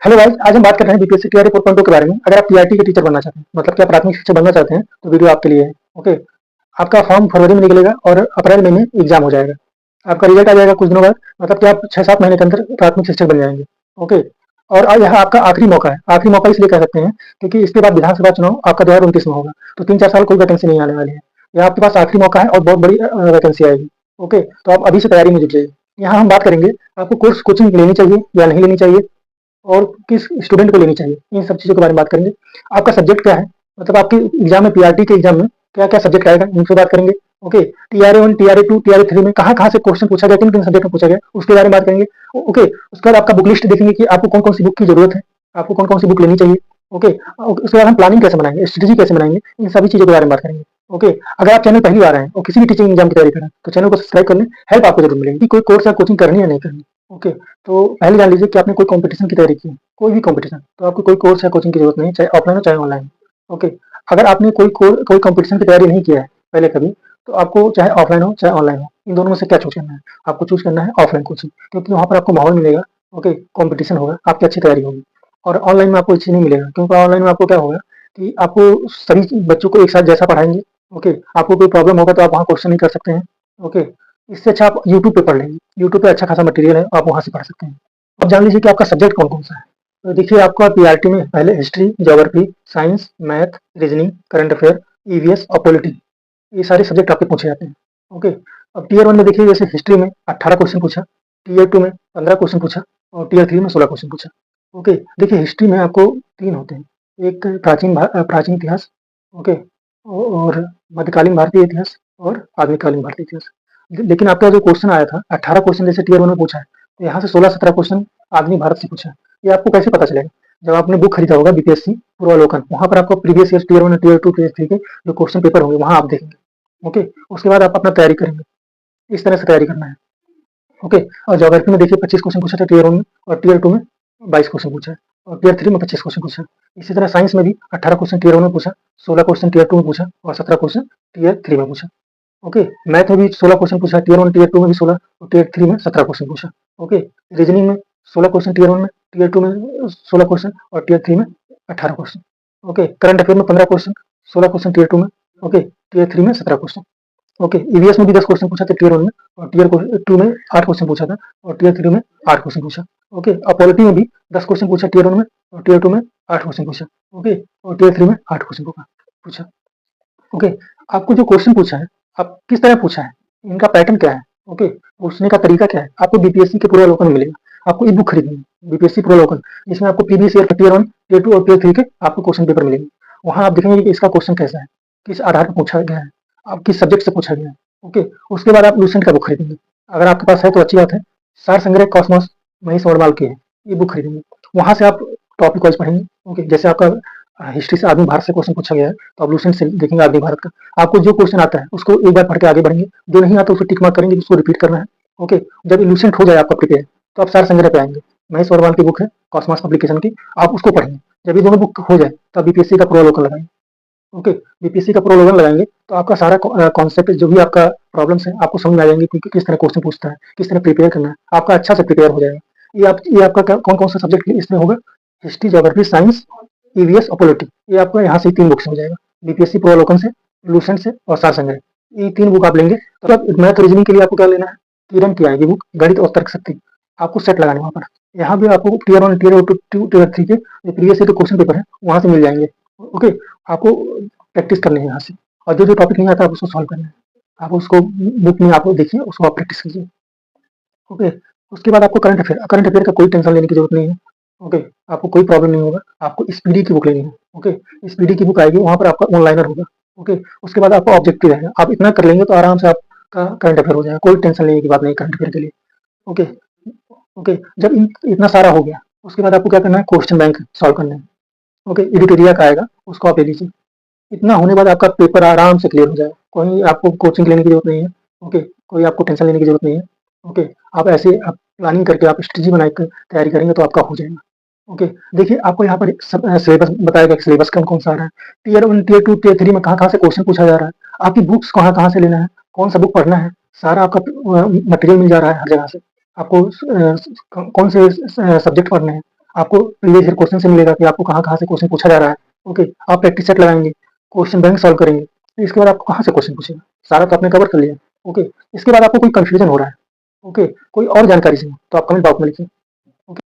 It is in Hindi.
हेलो गाइस, आज हम बात कर रहे हैं बीपीएससी टीआरई 4.2 के बारे में। अगर आप टीआरटी के टीचर बनना चाहते हैं, मतलब कि आप प्राथमिक शिक्षक बनना चाहते हैं, तो वीडियो आपके लिए है। ओके, आपका फॉर्म फरवरी में निकलेगा और अप्रैल में एग्जाम हो जाएगा। आपका रिजल्ट आ जाएगा कुछ दिनों बाद, मतलब कि आप 6-7 महीने के अंदर प्राथमिक शिक्षक बन जाएंगे। ओके, और यह आपका आखिरी मौका है। आखिरी मौका इसलिए कह सकते हैं क्योंकि इसके बाद विधानसभा चुनाव आपका 2029 में होगा, तो 3-4 साल कोई वैकेंसी नहीं आने वाली है। यह आपके पास आखिरी मौका है और बहुत बड़ी वैकेंसी आएगी। ओके, तो आप अभी से तैयारी में जुट जाइए। यहाँ हम बात करेंगे आपको कोर्स कोचिंग लेनी चाहिए या नहीं लेनी चाहिए, और किस स्टूडेंट को लेनी चाहिए, इन सब चीज़ों के बारे में बात करेंगे। आपका सब्जेक्ट क्या है, मतलब आपके एग्जाम में पीआरटी के एग्जाम में क्या-क्या सब्जेक्ट आएगा, इन पे बात करेंगे। ओके, टीआरए 1, टीआरए 2, टीआरए 3 में कहाँ-कहाँ से क्वेश्चन पूछा गया, किन-किन सब्जेक्ट में पूछा गया, उसके बारे में बात करेंगे। ओके, उसके बाद आपका बुक लिस्ट देखेंगे कि आपको कौन-कौन सी बुक की ज़रूरत है, आपको कौन-कौन सी बुक लेनी चाहिए। ओके, उसके बाद हम प्लानिंग कैसे बनाएँगे, स्ट्रेटेजी कैसे बनाएँगे, इन सभी चीज़ों के बारे में बात करेंगे। ओके, अगर आप चैनल पहली बार आए हैं और किसी भी टीचिंग एग्जाम की तैयारी कर रहे हैं, तो चैनल को सब्सक्राइब कर लें। हेल्प आपको ज़रूर मिलेगी कि कोई कोर्स या कोचिंग करनी है या नहीं करनी। ओके, तो पहले जान लीजिए कि आपने कोई कॉम्पिटिशन की तैयारी की है, कोई भी कॉम्पिटिशन, तो आपको कोई कोर्स या कोचिंग की जरूरत नहीं, चाहे ऑफलाइन हो चाहे ऑनलाइन। ओके, अगर आपने कोई कॉम्पिटिशन की तैयारी नहीं किया है पहले कभी, तो आपको चाहे ऑफलाइन हो चाहे ऑनलाइन हो, इन दोनों में से क्या चूज करना है। आपको चूज करना है ऑफलाइन कोचिंग, क्योंकि वहाँ पर आपको माहौल मिलेगा। ओके, कॉम्पिटिशन होगा, आपकी अच्छी तैयारी होगी। और ऑनलाइन में आपको चीज नहीं मिलेगा, क्योंकि ऑनलाइन में आपको क्या होगा कि आपको सभी बच्चों को एक साथ जैसा पढ़ाएंगे। ओके, आपको कोई प्रॉब्लम होगा तो आप वहाँ क्वेश्चन नहीं कर सकते हैं। ओके, इससे अच्छा आप यूट्यूब पे पढ़ लेंगे। यूट्यूब पे अच्छा खासा मटेरियल है, आप वहाँ से पढ़ सकते हैं। अब जान लीजिए कि आपका सब्जेक्ट कौन-कौन सा है। तो देखिए, आपका पीआरटी में पहले history, geography, science, math, reasoning, current affair, EVS और पॉलिटी, ये सारे सब्जेक्ट आपके पूछे जाते हैं। ओके, अब टीयर 1 में देखिए, जैसे हिस्ट्री में 18 क्वेश्चन पूछा, टीयर 2 में 15 क्वेश्चन पूछा और टीयर 3 में 16 क्वेश्चन पूछा। ओके, देखिए हिस्ट्री में आपको 3 होते हैं, एक प्राचीन इतिहास, ओके, और मध्यकालीन भारतीय इतिहास और आधुनिक भारतीय इतिहास। लेकिन आपका जो क्वेश्चन आया था, 18 क्वेश्चन जैसे टीयर 1 में पूछा है, तो यहाँ से 16-17 क्वेश्चन आधुनिक भारत से पूछा है। ये आपको कैसे पता चलेगा? जब आपने बुक खरीदा होगा बीपीएससी पूर्वालोकन, वहाँ पर आपको previous year tier 1, tier 2, tier 3 के जो क्वेश्चन पेपर होंगे, वहाँ आप देखेंगे। ओके, उसके बाद आप अपना तैयारी करेंगे। इस तरह से तैयारी करना है। ओके, और ज्योग्राफी में देखिए 25 क्वेश्चन पूछा था टीयर 1 में, और टीयर 2 में 22 क्वेश्चन पूछा है, और टीयर 3 में 25 क्वेश्चन पूछा है। इसी तरह साइंस में भी 18 क्वेश्चन टीयर 1 में पूछा, 16 क्वेश्चन टीयर 2 में पूछा और 17 क्वेश्चन टीयर 3 में पूछा। ओके, मैथ में भी 16 क्वेश्चन पूछा, टीयर 1 टीयर 2 में भी 16 और टीयर 3 में 17 क्वेश्चन पूछा। ओके, रीजनिंग में 16 क्वेश्चन टीयर 1 में, टीयर 2 में 16 क्वेश्चन और टीयर 3 में 18 क्वेश्चन। ओके, करंट अफेयर में 15 क्वेश्चन, 16 क्वेश्चन टीयर 2 में, ओके, टीयर 3 में 17 क्वेश्चन। ओके, ईवीएस में भी 10 क्वेश्चन पूछा था टीयर 1 में, और टीयर 2 में 8 क्वेश्चन पूछा था, और टीयर 3 में 8 क्वेश्चन पूछा। ओके, और पॉलिटी में भी 10 क्वेश्चन पूछा टीयर 1 में, और टीयर 2 में 8 क्वेश्चन पूछा। ओके, और टीयर 3 में 8 क्वेश्चन पूछा। ओके, आपको जो क्वेश्चन पूछा है, आप किस तरह पूछा है, इनका पैटर्न क्या है। ओके, पूछने का तरीका क्या है, आपको बीपीएससी के पूर्वालोकन में मिलेगा। आपको ई बुक खरीदनी है, बीपीएससी पूर्वालोकन, जिसमें आपको प्रीवियस ईयर टीयर 1, टीयर 2 और टीयर 3 के आपको क्वेश्चन पेपर मिलेंगे। वहाँ आप देखेंगे कि इसका क्वेश्चन कैसा है, किस आधार पर पूछा गया है, आप किस सब्जेक्ट से पूछा गया है। ओके, उसके बाद आप लूसेंट का बुक खरीदेंगे। अगर आपके पास है तो अच्छी बात है। सार संग्रह कॉस्मोस महेश वर्णवाल की है, ये बुक खरीदेंगे। वहाँ से आप टॉपिक वाइज पढ़ेंगे। ओके, जैसे आपका हिस्ट्री से आधुनिक भारत से क्वेश्चन पूछा गया है, तो आप लूसेंट से देखेंगे आधुनिक भारत का। आपको जो क्वेश्चन आता है उसको एक बार पढ़ के आगे बढ़ेंगे, जो नहीं आता उसको टिक मार्क करेंगे, उसको रिपीट करना है। ओके, जब लूसेंट हो जाए आपका प्रिपेयर, तो आप सार संग्रह पे आएंगे। महेश वर्णवाल की बुक है कॉस्मोस पब्लिकेशन की, आप उसको पढ़ेंगे। जब ये दोनों बुक हो जाए, तो आप बीपीएससी का पूर्वालोकन लगाएंगे। ओके, बीपीएससी का पूर्वालोकन लगाएंगे तो आपका सारा कॉन्सेप्ट, जो भी आपका प्रॉब्लम्स है, आपको समझ में आ जाएंगे कि किस तरह क्वेश्चन पूछता है, किस तरह प्रिपेयर करना है, आपका अच्छा से प्रिपेयर हो जाएगा। ये आपका कौन कौन सा सब्जेक्ट इसमें होगा, हिस्ट्री, ज्योग्राफी, साइंस, ईवीएस और पॉलिटी, ये आपको यहाँ से 3 बुक से हो जाएगा, बीपीएससी पूर्वालोकन से, लूसेंट से और सार संग्रह। ये 3 बुक आप लेंगे, तो आप मैथ रीजनिंग के लिए आपको क्या लेना है, किरण की आएगी बुक, गणित और तर्क शक्ति, आपको सेट लगाने वहाँ पर। यहाँ भी आपको टीयर 1, टीयर 2, टीयर 3 के प्रीवियस ईयर के क्वेश्चन पेपर है, वहाँ से मिल जाएंगे। ओके, आपको प्रैक्टिस करनी है यहाँ से, और जो टॉपिक नहीं आता आप उसको सॉल्व करना है। आप उसको बुक में आप देखिए, उसको आप प्रैक्टिस कीजिए। ओके, उसके बाद आपको करंट अफेयर का कोई टेंशन लेने की जरूरत नहीं है। ओके, आपको कोई प्रॉब्लम नहीं होगा। आपको स्पीडी की बुक लेनी है। ओके, स्पीडी की बुक आएगी, वहाँ पर आपका ऑनलाइनर होगा। ओके, उसके बाद आपका ऑब्जेक्टिव है, आप इतना कर लेंगे तो आराम से आपका करंट अफेयर हो जाएगा, कोई टेंशन लेने की बात नहीं करंट अफेयर के लिए। ओके, ओके, जब इतना सारा हो गया, उसके बाद आपको क्या करना है, क्वेश्चन बैंक सॉल्व करना है। ओके, एडिटोरिया का आएगा, उसको आप ले लीजिए। इतना होने बाद आपका पेपर आराम से क्लियर हो जाएगा, कोई आपको कोचिंग लेने की जरूरत नहीं है। ओके, कोई आपको टेंशन लेने की जरूरत नहीं है। ओके, आप ऐसे आप प्लानिंग करके आप स्ट्रेटजी बनाकर तैयारी करेंगे तो आपका हो जाएगा। ओके, देखिए आपको यहाँ पर सिलेबस बताएगा कि सिलेबस कौन कौन सा आ रहा है, टीयर 1, टीयर 2, टीयर 3 में कहाँ कहाँ से क्वेश्चन पूछा जा रहा है, आपकी बुक्स कहाँ कहाँ से लेना है, कौन सा बुक पढ़ना है, सारा आपका मटेरियल मिल जा रहा है हर जगह से। आपको कौन से सब्जेक्ट पढ़ने हैं, आपको प्रीवियस ईयर क्वेश्चन से मिलेगा कि आपको कहाँ-कहाँ से क्वेश्चन पूछा जा रहा है। ओके, आप प्रैक्टिस सेट लगाएँगे, क्वेश्चन बैंक सॉल्व करेंगे, तो इसके बाद आपको कहाँ से क्वेश्चन पूछेगा? सारा तो आपने कवर कर लिया। ओके, इसके बाद आपको कोई कन्फ्यूजन हो रहा है, ओके, कोई और जानकारी चाहिए तो आप कमेंट बॉक्स में लिखिए।